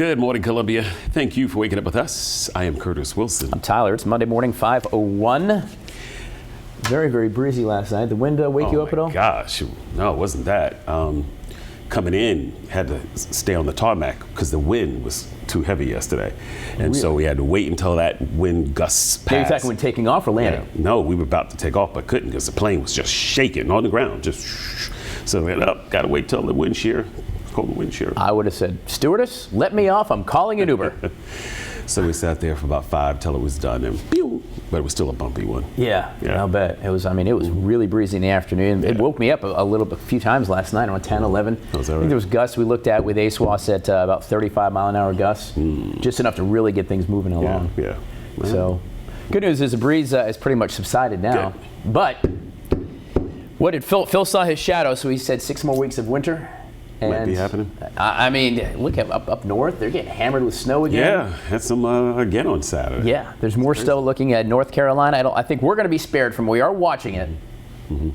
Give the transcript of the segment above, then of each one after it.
Good morning, Columbia. Thank you for waking up with us. I am Curtis Wilson. I'm Tyler. It's Monday morning, 5:01. Very, very breezy last night. The wind wake you up at all? Oh, my gosh. No, it wasn't that. Coming in, had to stay on the tarmac because the wind was too heavy yesterday. And so we had to wait until that wind gusts passed. You're talking when taking off or landing? Yeah. No, we were about to take off, but couldn't because the plane was just shaking on the ground. So we got to wait till the wind shear. Call the wind shear. I would have said, stewardess, let me off. I'm calling an Uber. So we sat there for about 5 till it was done, and pew, but it was still a bumpy one. Yeah, I'll bet. It was really breezy in the afternoon. It woke me up a few times last night, around 10, 11. Oh, is that I right? think there was gusts we looked at with ASWAS at about 35 mile an hour gusts, just enough to really get things moving along. Yeah. Well, So, good news is the breeze has pretty much subsided now. Good. But what did Phil saw his shadow, so he said 6 more weeks of winter. might be happening. I mean, look at up north, they're getting hammered with snow again. Yeah, had some again on Saturday. Yeah, there's more snow looking at North Carolina. I think we're going to be spared from. We are watching it.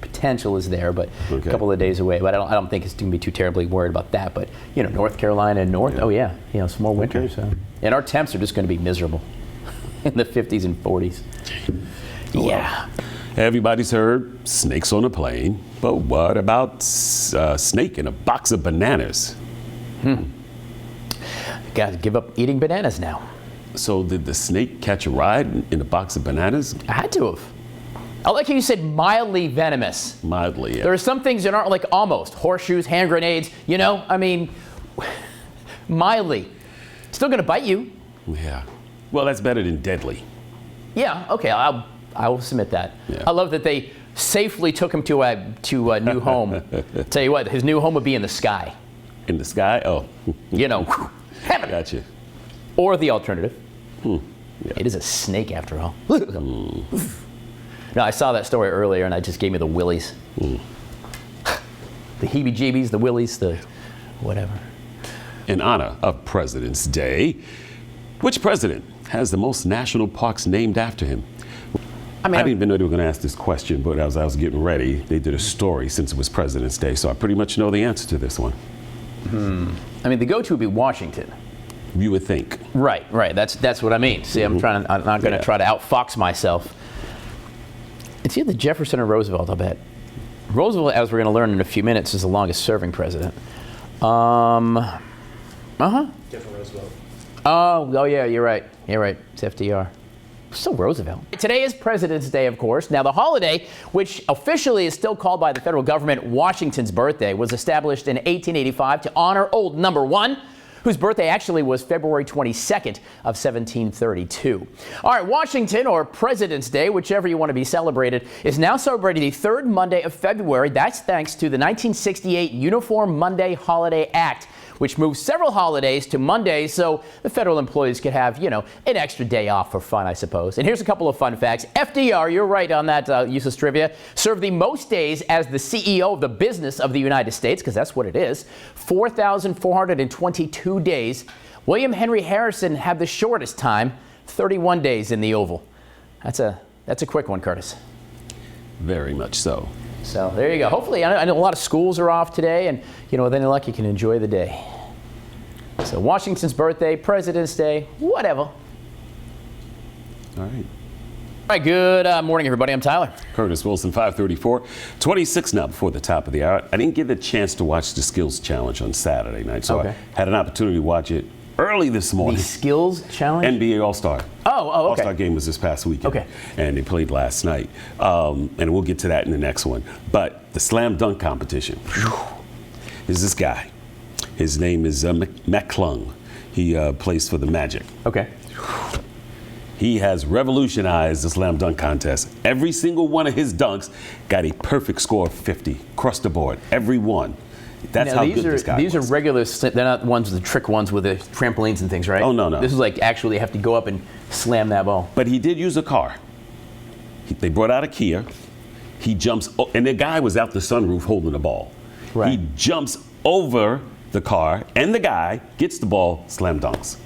Potential is there, but a couple of days away. But I don't think it's going to be too terribly worried about that. But North Carolina and North. Oh yeah, some more winter. Okay. So, and our temps are just going to be miserable, in the 50s and 40s. Yeah. Everybody's heard snakes on a plane, but what about snake in a box of bananas? Got to give up eating bananas now. So did the snake catch a ride in a box of bananas? I had to have. I like how you said mildly venomous. Mildly, yeah. There are some things that aren't like almost. Horseshoes, hand grenades, I mean, mildly. Still going to bite you. Yeah. Well, that's better than deadly. Yeah, okay, I will submit that. Yeah. I love that they safely took him to a new home. Tell you what, his new home would be in the sky. In the sky? Oh. Heaven. Gotcha. Or the alternative. Yeah. It is a snake after all. No, I saw that story earlier and it just gave me the willies. The heebie-jeebies, the willies, the whatever. In honor of President's Day, which president has the most national parks named after him? I didn't even know they were going to ask this question, but as I was getting ready, they did a story since it was President's Day, so I pretty much know the answer to this one. The go-to would be Washington. You would think. Right. That's what I mean. See, I'm not going to try to outfox myself. It's either Jefferson or Roosevelt, I bet. Roosevelt, as we're going to learn in a few minutes, is the longest-serving president. Different Roosevelt. Oh yeah, you're right. It's FDR. Still Roosevelt. Today is President's Day, of course. Now, the holiday, which officially is still called by the federal government Washington's birthday, was established in 1885 to honor old number one, whose birthday actually was February 22nd of 1732. All right, Washington, or President's Day, whichever you want to be celebrated, is now celebrated the third Monday of February. That's thanks to the 1968 Uniform Monday Holiday Act, which moved several holidays to Mondays so the federal employees could have, an extra day off for fun, I suppose. And here's a couple of fun facts. FDR, you're right on that useless trivia, served the most days as the CEO of the business of the United States, because that's what it is, 4,422 days. William Henry Harrison had the shortest time, 31 days in the Oval. That's a quick one, Curtis. Very much so. So there you go. Hopefully, I know a lot of schools are off today, and with any luck, you can enjoy the day. So Washington's birthday, President's Day, whatever. All right. All right, good morning, everybody. I'm Tyler. Curtis Wilson, 5:34. 26 now before the top of the hour. I didn't get the chance to watch the Skills Challenge on Saturday night, so I had an opportunity to watch it early this morning. The Skills Challenge? NBA All-Star. Oh, okay. All-Star game was this past weekend. Okay. And they played last night. And we'll get to that in the next one. But the slam dunk competition. Is this guy. His name is McClung. He plays for the Magic. Okay. He has revolutionized the slam dunk contest. Every single one of his dunks got a perfect score of 50 across the board. Every one. That's how good this guy was. These are regular, they're not ones, the trick ones with the trampolines and things, right? Oh, no. This is like actually have to go up and slam that ball. But he did use a car. They brought out a Kia. He jumps, and the guy was out the sunroof holding the ball. Right. He jumps over the car, and the guy gets the ball, slam dunks.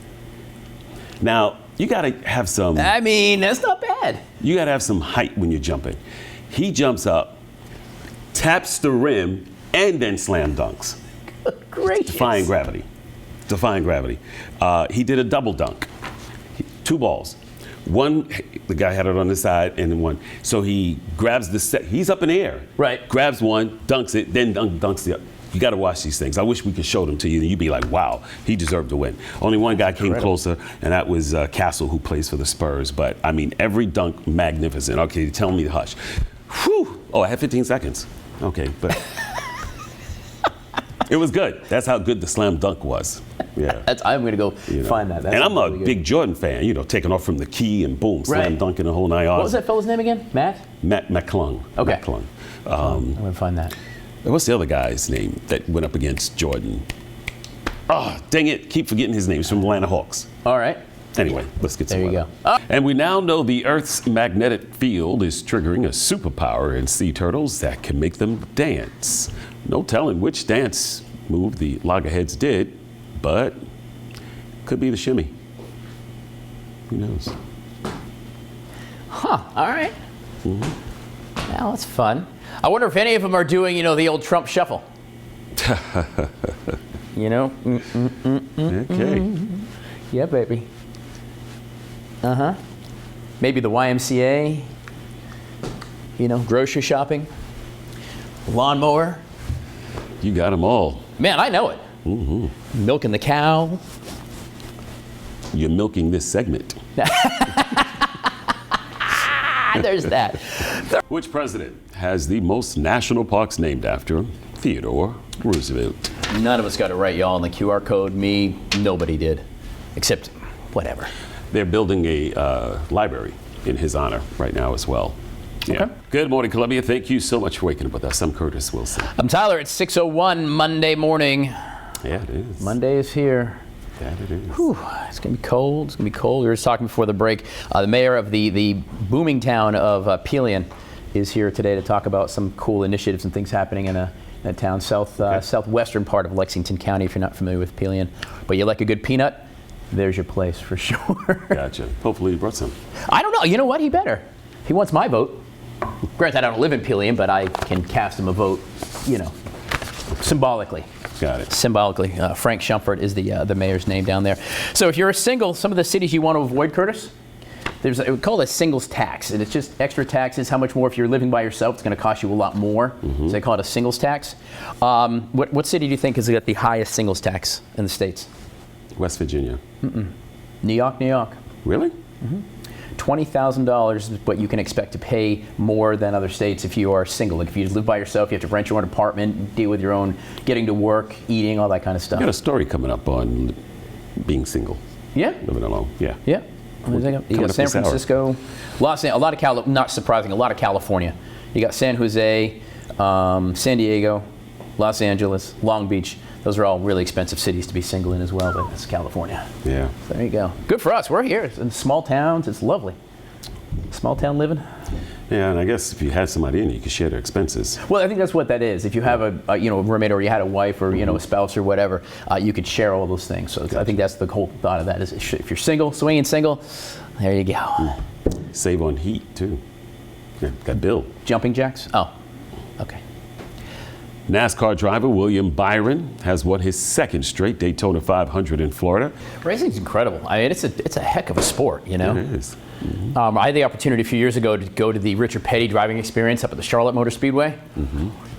Now, you got to have some... that's not bad. You got to have some height when you're jumping. He jumps up, taps the rim, and then slam dunks. Great. Defying gravity. defying gravity. He did a double dunk. Two balls. One, the guy had it on the side, and then one. So he grabs the set. He's up in the air. Right. Grabs one, dunks it, then dunks the other. You got to watch these things. I wish we could show them to you, and you'd be like, wow, he deserved to win. Only one guy came closer, and that was Castle, who plays for the Spurs. But, I mean, every dunk, magnificent. Okay, tell me to hush. Whew. Oh, I had 15 seconds. Okay, but it was good. That's how good the slam dunk was. Yeah. I'm going to go find that. That's and I'm a really big Jordan fan, taking off from the key and boom, slam dunking the whole 9 yards. What was that fellow's name again? Matt McClung. Okay. McClung. I'm going to find that. What's the other guy's name that went up against Jordan? Oh, dang it. Keep forgetting his name. He's from Atlanta Hawks. All right. Anyway, let's get some There you weather. go. And we now know the Earth's magnetic field is triggering a superpower in sea turtles that can make them dance. No telling which dance move the loggerheads did, but could be the shimmy. Who knows? Huh. All right. Now that's fun. I wonder if any of them are doing, the old Trump shuffle. Okay. Yeah, baby. Maybe the YMCA. Grocery shopping. Lawnmower. You got them all. Man, I know it. Milking the cow. You're milking this segment. There's that. Which president has the most national parks named after him? Theodore Roosevelt. None of us got it right, y'all. On the QR code, me, nobody did. Except, whatever. They're building a library in his honor right now as well. Yeah. Okay. Good morning, Columbia. Thank you so much for waking up with us. I'm Curtis Wilson. I'm Tyler. It's 6:01 Monday morning. Yeah, it is. Monday is here. That it is. Whew, it's going to be cold. It's going to be cold. We were just talking before the break. The mayor of the booming town of Pelion is here today to talk about some cool initiatives and things happening in a town southwestern part of Lexington County, if you're not familiar with Pelion. But you like a good peanut, there's your place for sure. Gotcha. Hopefully you brought some. I don't know. You know what? He better. He wants my vote. Granted, I don't live in Pelion, but I can cast him a vote, symbolically. Got it. Symbolically. Frank Shumford is the mayor's name down there. So if you're a single, some of the cities you want to avoid, Curtis, we call it a singles tax, and it's just extra taxes. How much more if you're living by yourself? It's going to cost you a lot more. So they call it a singles tax. What city do you think has got the highest singles tax in the states? West Virginia. New York. Really? $20,000 is what you can expect to pay more than other states if you are single. Like if you just live by yourself, you have to rent your own apartment, deal with your own getting to work, eating, all that kind of stuff. You got a story coming up on being single. Yeah. Living alone. Yeah. Yeah. You got San Francisco, a lot of not surprising, a lot of California. You got San Jose, San Diego, Los Angeles, Long Beach. Those are all really expensive cities to be single in as well, but it's California. Yeah. So there you go. Good for us. We're here. It's in small towns. It's lovely. Small town living. Yeah, and I guess if you had somebody in, you could share their expenses. Well, I think that's what that is. If you have a roommate, or you had a wife, or a spouse or whatever, you could share all those things. So I think that's the whole thought of that. Is if you're single, swinging single, there you go. Save on heat too. Yeah, got Bill. Jumping jacks. Oh, okay. NASCAR driver William Byron has won his second straight Daytona 500 in Florida. Racing's incredible. I mean, it's a heck of a sport, It is. I had the opportunity a few years ago to go to the Richard Petty driving experience up at the Charlotte Motor Speedway.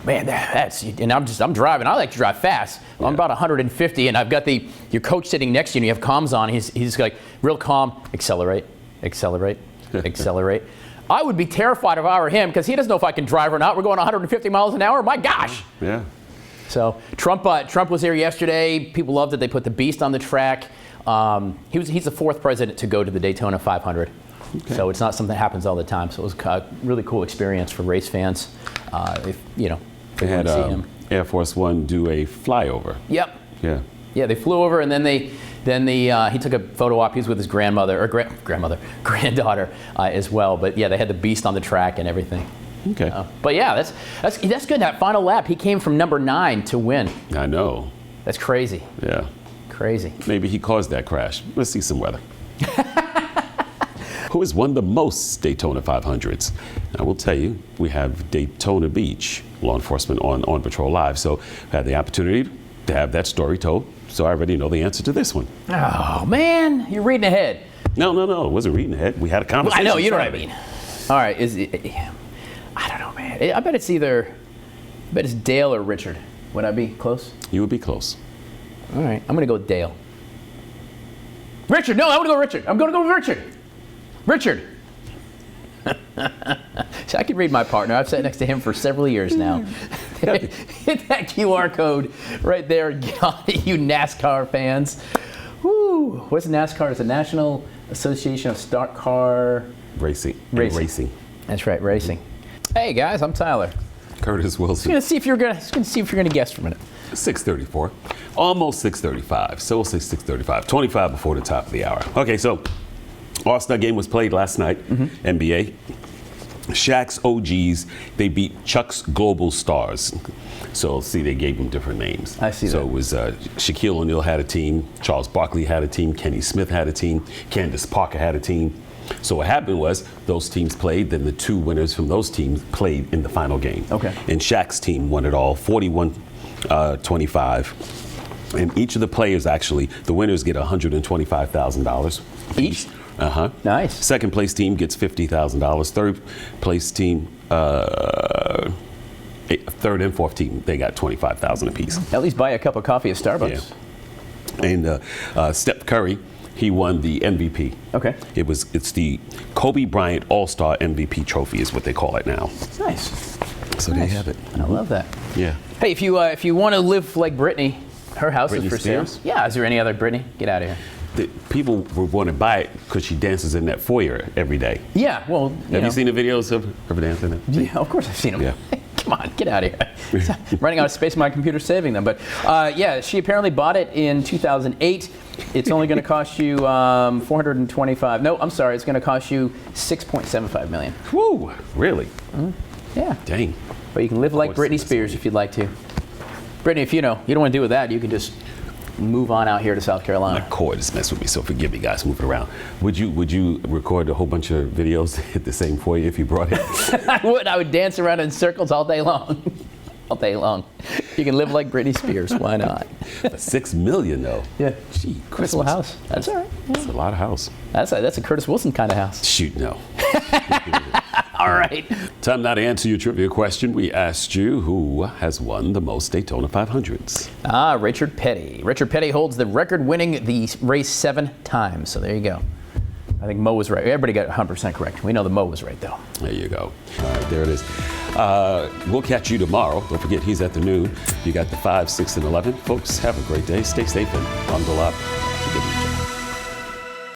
Man, I'm driving. I like to drive fast. Yeah. I'm about 150, and I've got your coach sitting next to you, and you have comms on. He's like real calm. Accelerate, accelerate, accelerate. I would be terrified if I were him because he doesn't know if I can drive or not. We're going 150 miles an hour. My gosh. Yeah. So Trump was here yesterday. People loved it. They put the Beast on the track. He's the fourth president to go to the Daytona 500. Okay. So it's not something that happens all the time. So it was a really cool experience for race fans. They had Air Force One do a flyover. Yep. Yeah. Yeah, they flew over, and then he took a photo op. He was with his granddaughter as well. But yeah, they had the Beast on the track and everything. Okay. But yeah, that's good. That final lap, he came from number 9 to win. I know. That's crazy. Yeah. Crazy. Maybe he caused that crash. Let's see some weather. Who has won the most Daytona 500s? I will tell you, we have Daytona Beach law enforcement on Patrol Live. So I had the opportunity to have that story told so I already know the answer to this one. Oh, man. You're reading ahead. No, I wasn't reading ahead. We had a conversation. I know, you know what I Friday. mean. All right, I don't know, man. I bet it's Dale or Richard. Would I be close? You would be close. All right, I'm going to go with Dale. Richard, no, I'm going to go Richard. I'm going to go with Richard. Richard. So I can read my partner. I've sat next to him for several years now. Hit that QR code right there. Get on it, you NASCAR fans. Woo. What's NASCAR? It's the National Association of Stock Car Racing. That's right, racing. Hey guys, I'm Tyler. Curtis Wilson. Just gonna see if you're gonna guess for a minute. 6:34, almost 6:35. So we'll say 6:35. 25 before the top of the hour. Okay, so All-Star game was played last night. NBA. Shaq's OGs, they beat Chuck's Global Stars. So see, they gave them different names. I see So that. it was Shaquille O'Neal had a team, Charles Barkley had a team, Kenny Smith had a team, Candace Parker had a team. So what happened was those teams played, then the two winners from those teams played in the final game. Okay. And Shaq's team won it all, 41-25. And each of the players, actually, the winners get $125,000 Each? Uh-huh. Nice. Second place team gets $50,000. Third place team, third and fourth team, they got $25,000 apiece. At least buy a cup of coffee at Starbucks. And Steph Curry, he won the MVP. Okay. It's the Kobe Bryant All-Star MVP trophy is what they call it now. Nice. So there you have it. I love that. Yeah. Hey, if you want to live like Britney, her house Britney is for sale. Spears? Yeah. Is there any other Britney? Get out of here. People would want to buy it because she dances in that foyer every day. Yeah. Well, Have you seen the videos of her dancing? Yeah, of course I've seen them. Yeah. Come on, get out of here. Running out of space, my computer's saving them. But yeah, she apparently bought it in 2008. It's only going to cost you 425. No, I'm sorry. It's going to cost you 6.75 million. Woo! Really? Yeah. Dang. But you can live like Of course Britney it's Spears if you'd like to. Brittany, if you don't want to do with that, you can just move on out here to South My Carolina. cord is messing with me, so forgive me, guys. Move it around. Would you record a whole bunch of videos at the same foyer if you brought it? I would dance around in circles all day long. All day long. You can live like Britney Spears. Why not? $6 million though. Yeah. Gee, Nice little house. That's all right. That's a lot of house. That's a Curtis Wilson kind of house. Shoot, no. All right. Time now to answer your trivia question. We asked you who has won the most Daytona 500s. Richard Petty. Richard Petty holds the record winning the race 7 times. So there you go. I think Mo was right. Everybody got 100% correct. We know that Mo was right, though. There you go. All right, there it is. We'll catch you tomorrow. Don't forget, he's at the noon. You got the 5, 6, and 11. Folks, have a great day. Stay safe and bundle up.